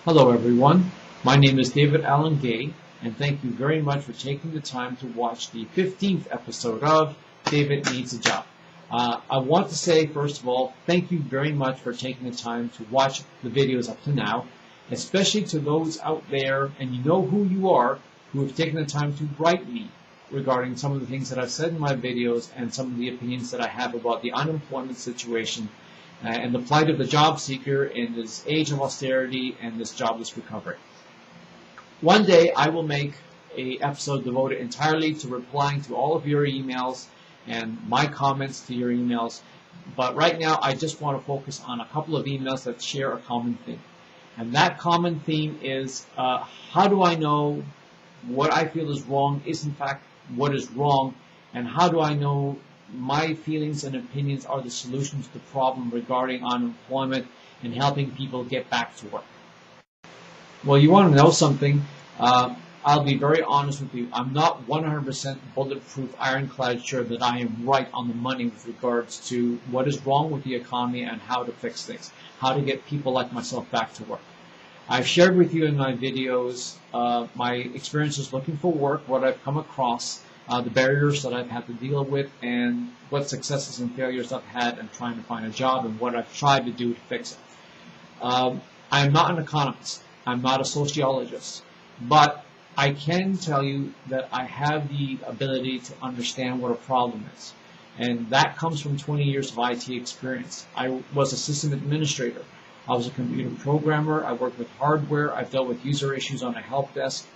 Hello everyone, my name is David Allen Gay, and thank you very much for taking the time to watch the 15th episode of David Needs a Job. I want to say, first of all, thank you very much for taking the time to watch the videos up to now, especially to those out there, and you know who you are, who have taken the time to write me regarding some of the things that I've said in my videos and some of the opinions that I have about the unemployment situation and the plight of the job seeker in this age of austerity and this jobless recovery. One day I will make an episode devoted entirely to replying to all of your emails and my comments to your emails, but right now I just want to focus on a couple of emails that share a common theme. And that common theme is how do I know what I feel is wrong is in fact what is wrong, and how do I know my feelings and opinions are the solution to the problem regarding unemployment and helping people get back to work. Well, you want to know something? I'll be very honest with you. I'm not 100% bulletproof, ironclad sure that I am right on the money with regards to what is wrong with the economy and how to fix things, how to get people like myself back to work. I've shared with you in my videos my experiences looking for work, what I've come across, the barriers that I've had to deal with, and what successes and failures I've had in trying to find a job and what I've tried to do to fix it. I'm not an economist. I'm not a sociologist. But I can tell you that I have the ability to understand what a problem is. And that comes from 20 years of IT experience. I was a system administrator. I was a computer programmer. I worked with hardware. I've dealt with user issues on a help desk.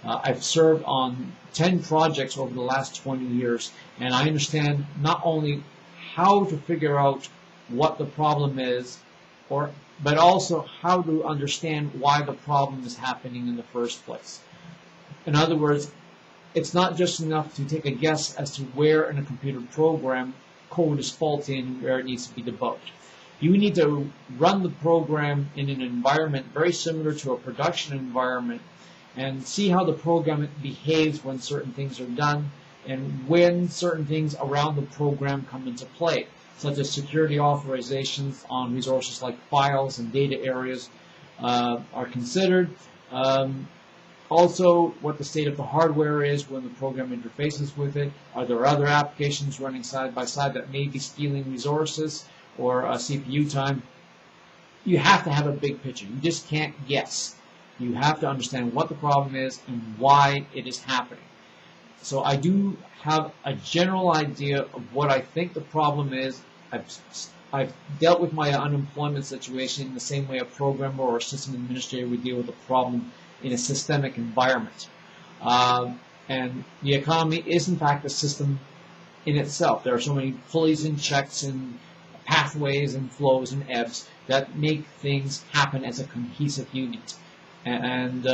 I've served on 10 projects over the last 20 years, and I understand not only how to figure out what the problem is, but also how to understand why the problem is happening in the first place. In other words, it's not just enough to take a guess as to where in a computer program code is faulty and where it needs to be debugged. You need to run the program in an environment very similar to a production environment and see how the program behaves when certain things are done and when certain things around the program come into play, such as security authorizations on resources like files and data areas are considered. Also, what the state of the hardware is when the program interfaces with it. Are there other applications running side by side that may be stealing resources or CPU time? You have to have a big picture. You just can't guess. You have to understand what the problem is and why it is happening. So I do have a general idea of what I think the problem is. I've dealt with my unemployment situation in the same way a programmer or a system administrator would deal with a problem in a systemic environment. And the economy is in fact a system in itself. There are so many pulleys and checks and pathways and flows and ebbs that make things happen as a cohesive unit. And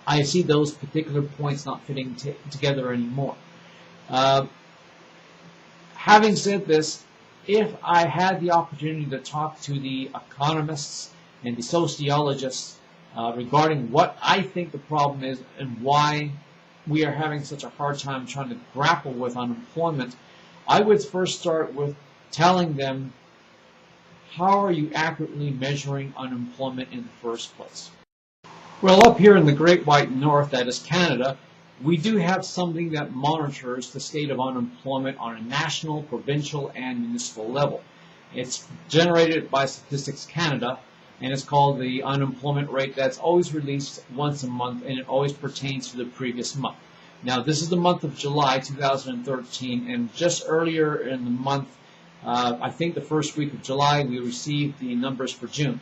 I see those particular points not fitting together anymore. Having said this, if I had the opportunity to talk to the economists and the sociologists regarding what I think the problem is and why we are having such a hard time trying to grapple with unemployment, I would first start with telling them, how are you accurately measuring unemployment in the first place? Well, up here in the Great White North, that is Canada, we do have something that monitors the state of unemployment on a national, provincial, and municipal level. It's generated by Statistics Canada, and it's called the unemployment rate. That's always released once a month, and it always pertains to the previous month. Now, this is the month of July 2013, and just earlier in the month, I think the first week of July, we received the numbers for June.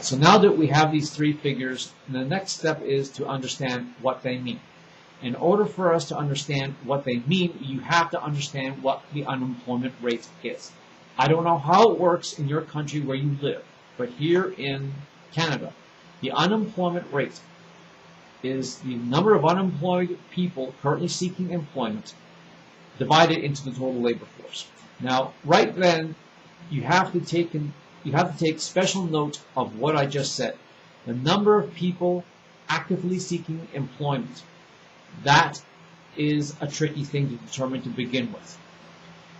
So now that we have these three figures, the next step is to understand what they mean. In order for us to understand what they mean, you have to understand what the unemployment rate is. I don't know how it works in your country where you live, but here in Canada, the unemployment rate is the number of unemployed people currently seeking employment divided into the total labor force. Now, right then, you have to take special note of what I just said. The number of people actively seeking employment. That is a tricky thing to determine to begin with.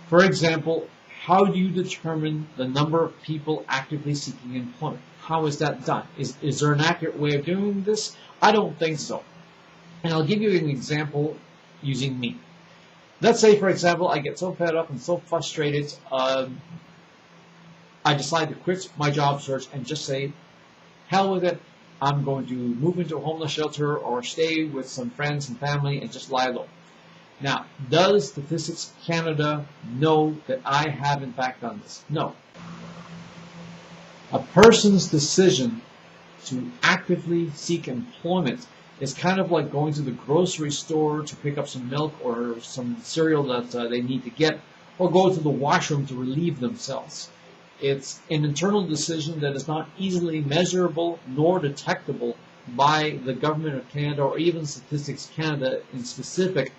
For example, how do you determine the number of people actively seeking employment? How is that done? Is there an accurate way of doing this? I don't think so. And I'll give you an example using me. Let's say, for example, I get so fed up and so frustrated, I decide to quit my job search and just say, hell with it, I'm going to move into a homeless shelter or stay with some friends and family and just lie low. Now, does Statistics Canada know that I have in fact done this? No. A person's decision to actively seek employment is kind of like going to the grocery store to pick up some milk or some cereal that they need to get, or go to the washroom to relieve themselves. It's an internal decision that is not easily measurable nor detectable by the Government of Canada or even Statistics Canada in specific.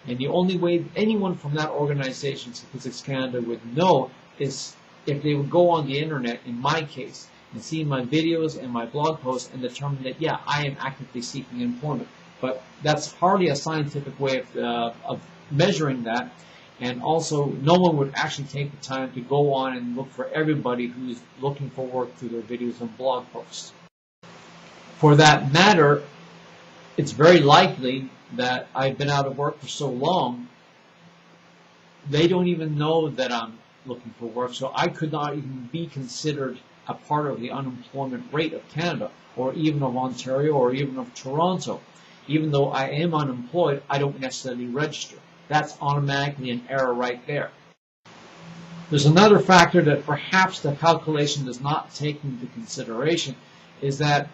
And the only way anyone from that organization, Statistics Canada, would know is if they would go on the internet, in my case, and see my videos and my blog posts and determine that, yeah, I am actively seeking employment. But that's hardly a scientific way of measuring that. And also, no one would actually take the time to go on and look for everybody who's looking for work through their videos and blog posts. For that matter, it's very likely that I've been out of work for so long, they don't even know that I'm looking for work, so I could not even be considered a part of the unemployment rate of Canada, or even of Ontario, or even of Toronto. Even though I am unemployed, I don't necessarily register. That's automatically an error right there. There's another factor that perhaps the calculation does not take into consideration, is that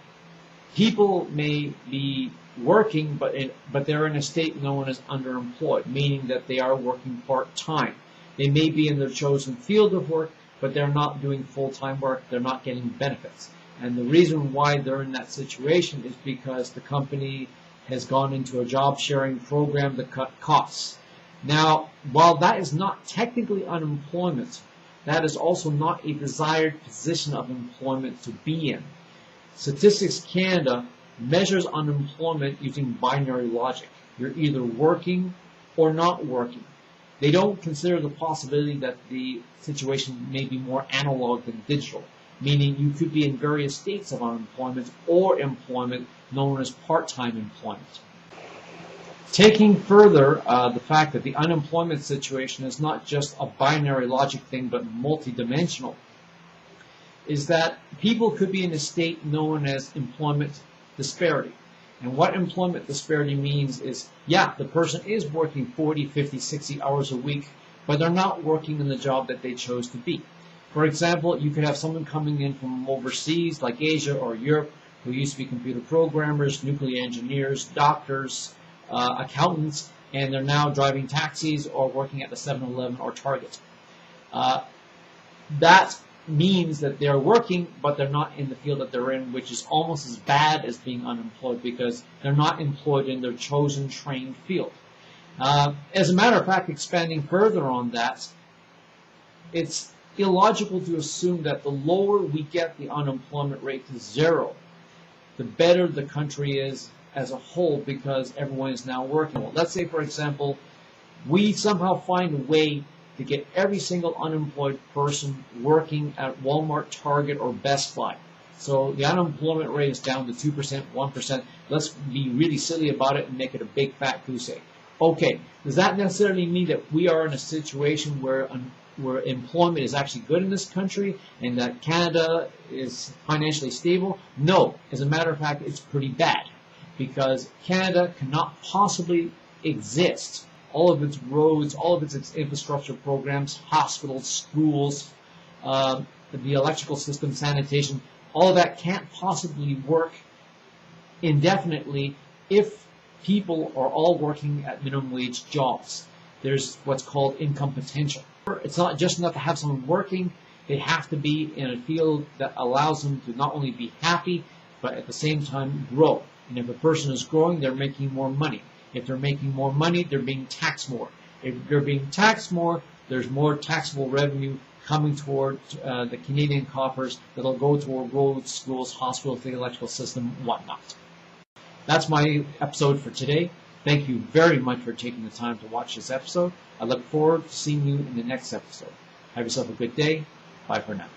people may be working, but they're in a state known as underemployed, meaning that they are working part-time. They may be in their chosen field of work, but they're not doing full-time work, they're not getting benefits. And the reason why they're in that situation is because the company has gone into a job-sharing program to cut costs. Now, while that is not technically unemployment, that is also not a desired position of employment to be in. Statistics Canada measures unemployment using binary logic. You're either working or not working. They don't consider the possibility that the situation may be more analog than digital, meaning you could be in various states of unemployment or employment known as part-time employment. Taking further the fact that the unemployment situation is not just a binary logic thing but multidimensional, is that people could be in a state known as employment disparity. And what employment disparity means is, yeah, the person is working 40, 50, 60 hours a week, but they're not working in the job that they chose to be. For example, you could have someone coming in from overseas, like Asia or Europe, who used to be computer programmers, nuclear engineers, doctors, accountants, and they're now driving taxis or working at the 7-Eleven or Target. That means that they're working, but they're not in the field that they're in, which is almost as bad as being unemployed because they're not employed in their chosen trained field. As a matter of fact, expanding further on that, it's illogical to assume that the lower we get the unemployment rate to zero, the better the country is as a whole because everyone is now working. Well, let's say, for example, we somehow find a way to get every single unemployed person working at Walmart, Target, or Best Buy. So the unemployment rate is down to 2%, 1%. Let's be really silly about it and make it a big fat goose egg. Okay, does that necessarily mean that we are in a situation where employment is actually good in this country and that Canada is financially stable? No. As a matter of fact, it's pretty bad because Canada cannot possibly exist. All of its roads, all of its infrastructure programs, hospitals, schools, the electrical system, sanitation, all of that can't possibly work indefinitely if people are all working at minimum wage jobs. There's what's called income potential. It's not just enough to have someone working. They have to be in a field that allows them to not only be happy, but at the same time grow. And if a person is growing, they're making more money. If they're making more money, they're being taxed more. If they're being taxed more, there's more taxable revenue coming toward the Canadian coffers that'll go toward roads, schools, hospitals, the electrical system, whatnot. That's my episode for today. Thank you very much for taking the time to watch this episode. I look forward to seeing you in the next episode. Have yourself a good day. Bye for now.